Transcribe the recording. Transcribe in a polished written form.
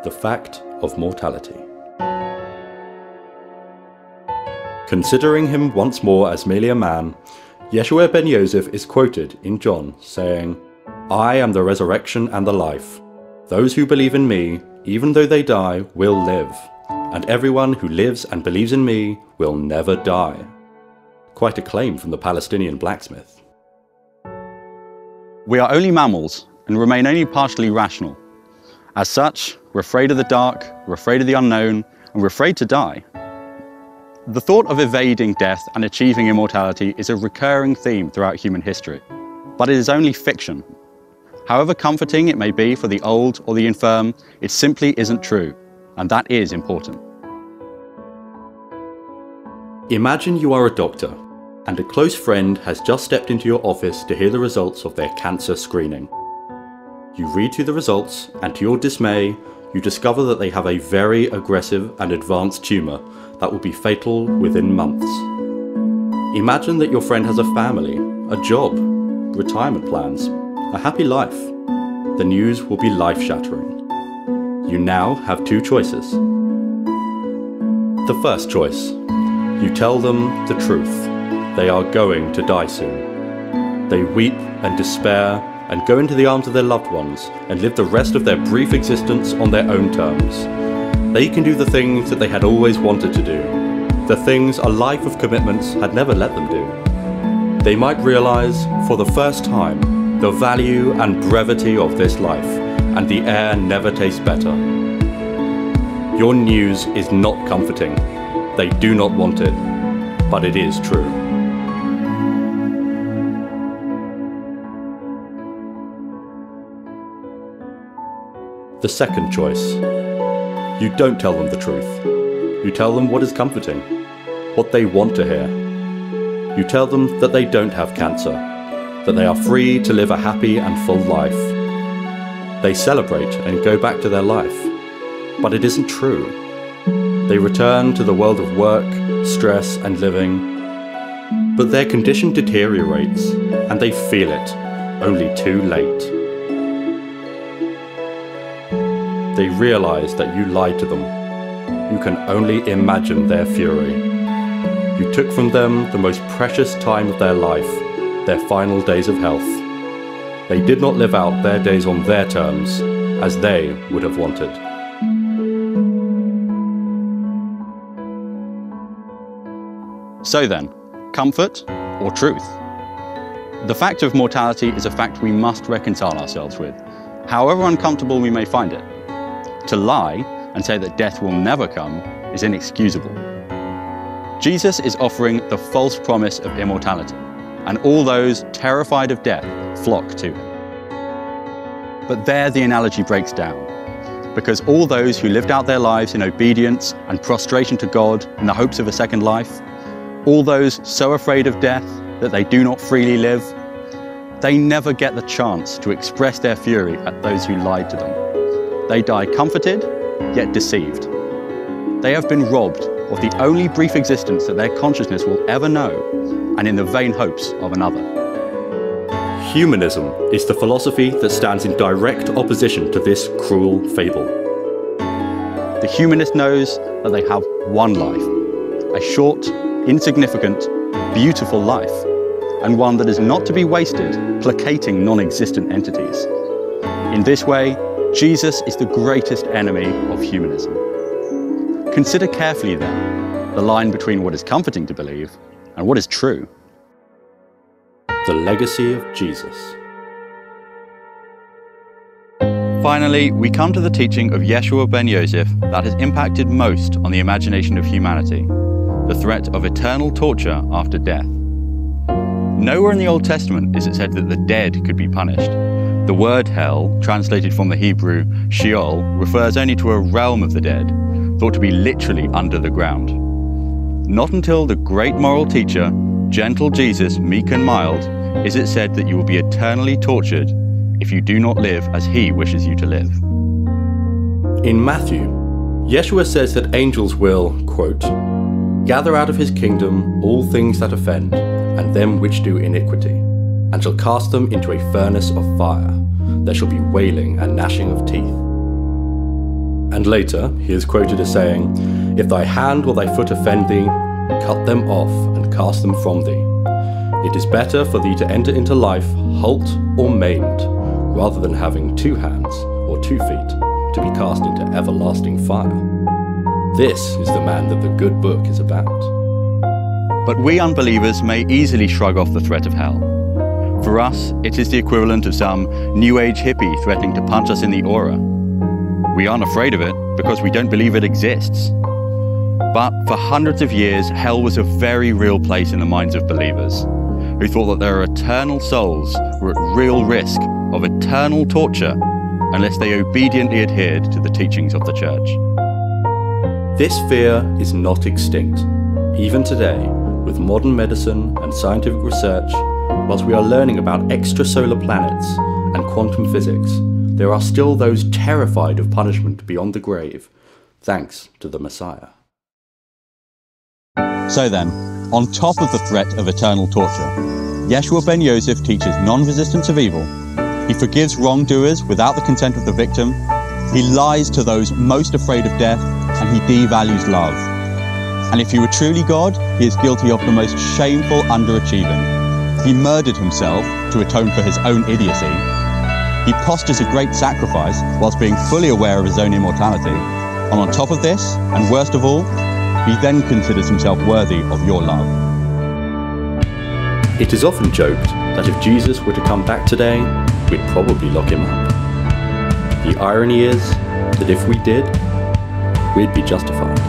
The fact of mortality. Considering him once more as merely a man, Yeshua ben Yosef is quoted in John saying, "I am the resurrection and the life. Those who believe in me, even though they die, will live. And everyone who lives and believes in me will never die." Quite a claim from the Palestinian blacksmith. We are only mammals and remain only partially rational. As such, we're afraid of the dark, we're afraid of the unknown, and we're afraid to die. The thought of evading death and achieving immortality is a recurring theme throughout human history, but it is only fiction. However comforting it may be for the old or the infirm, it simply isn't true, and that is important. Imagine you are a doctor, and a close friend has just stepped into your office to hear the results of their cancer screening. You read through the results, and to your dismay, you discover that they have a very aggressive and advanced tumour that will be fatal within months. Imagine that your friend has a family, a job, retirement plans, a happy life. The news will be life-shattering. You now have two choices. The first choice. You tell them the truth. They are going to die soon. They weep and despair and go into the arms of their loved ones and live the rest of their brief existence on their own terms. They can do the things that they had always wanted to do, the things a life of commitments had never let them do. They might realise, for the first time, the value and brevity of this life, and the air never tastes better. Your news is not comforting. They do not want it, but it is true. The second choice. You don't tell them the truth. You tell them what is comforting, what they want to hear. You tell them that they don't have cancer, that they are free to live a happy and full life. They celebrate and go back to their life, but it isn't true. They return to the world of work, stress and living, but their condition deteriorates and they feel it, only too late. They realise that you lied to them. You can only imagine their fury. You took from them the most precious time of their life, their final days of health. They did not live out their days on their terms, as they would have wanted. So then, comfort or truth? The fact of mortality is a fact we must reconcile ourselves with, however uncomfortable we may find it. To lie and say that death will never come is inexcusable. Jesus is offering the false promise of immortality, and all those terrified of death flock to him. But there the analogy breaks down, because all those who lived out their lives in obedience and prostration to God in the hopes of a second life, all those so afraid of death that they do not freely live, they never get the chance to express their fury at those who lied to them. They die comforted, yet deceived. They have been robbed of the only brief existence that their consciousness will ever know, and in the vain hopes of another. Humanism is the philosophy that stands in direct opposition to this cruel fable. The humanist knows that they have one life, a short, insignificant, beautiful life, and one that is not to be wasted placating non-existent entities. In this way, Jesus is the greatest enemy of humanism. Consider carefully then the line between what is comforting to believe and what is true. The legacy of Jesus. Finally, we come to the teaching of Yeshua ben Yosef that has impacted most on the imagination of humanity, the threat of eternal torture after death. Nowhere in the Old Testament is it said that the dead could be punished. The word hell, translated from the Hebrew Sheol, refers only to a realm of the dead, thought to be literally under the ground. Not until the great moral teacher, gentle Jesus, meek and mild, is it said that you will be eternally tortured if you do not live as he wishes you to live. In Matthew, Yeshua says that angels will, quote, "gather out of his kingdom all things that offend, and them which do iniquity, and shall cast them into a furnace of fire. There shall be wailing and gnashing of teeth." And later, he is quoted as saying, "If thy hand or thy foot offend thee, cut them off and cast them from thee. It is better for thee to enter into life halt or maimed, rather than having 2 hands or 2 feet to be cast into everlasting fire." This is the man that the good book is about. But we unbelievers may easily shrug off the threat of hell. For us, it is the equivalent of some New Age hippie threatening to punch us in the aura. We aren't afraid of it because we don't believe it exists. But for hundreds of years, hell was a very real place in the minds of believers, who thought that their eternal souls were at real risk of eternal torture unless they obediently adhered to the teachings of the church. This fear is not extinct. Even today, with modern medicine and scientific research, whilst we are learning about extrasolar planets and quantum physics, there are still those terrified of punishment beyond the grave, thanks to the Messiah. So then, on top of the threat of eternal torture, Yeshua ben Yosef teaches non-resistance of evil. He forgives wrongdoers without the consent of the victim. He lies to those most afraid of death, and he devalues love. And if he were truly God, he is guilty of the most shameful underachieving. He murdered himself to atone for his own idiocy. He postures a great sacrifice whilst being fully aware of his own immortality. And on top of this, and worst of all, he then considers himself worthy of your love. It is often joked that if Jesus were to come back today, we'd probably lock him up. The irony is that if we did, we'd be justified.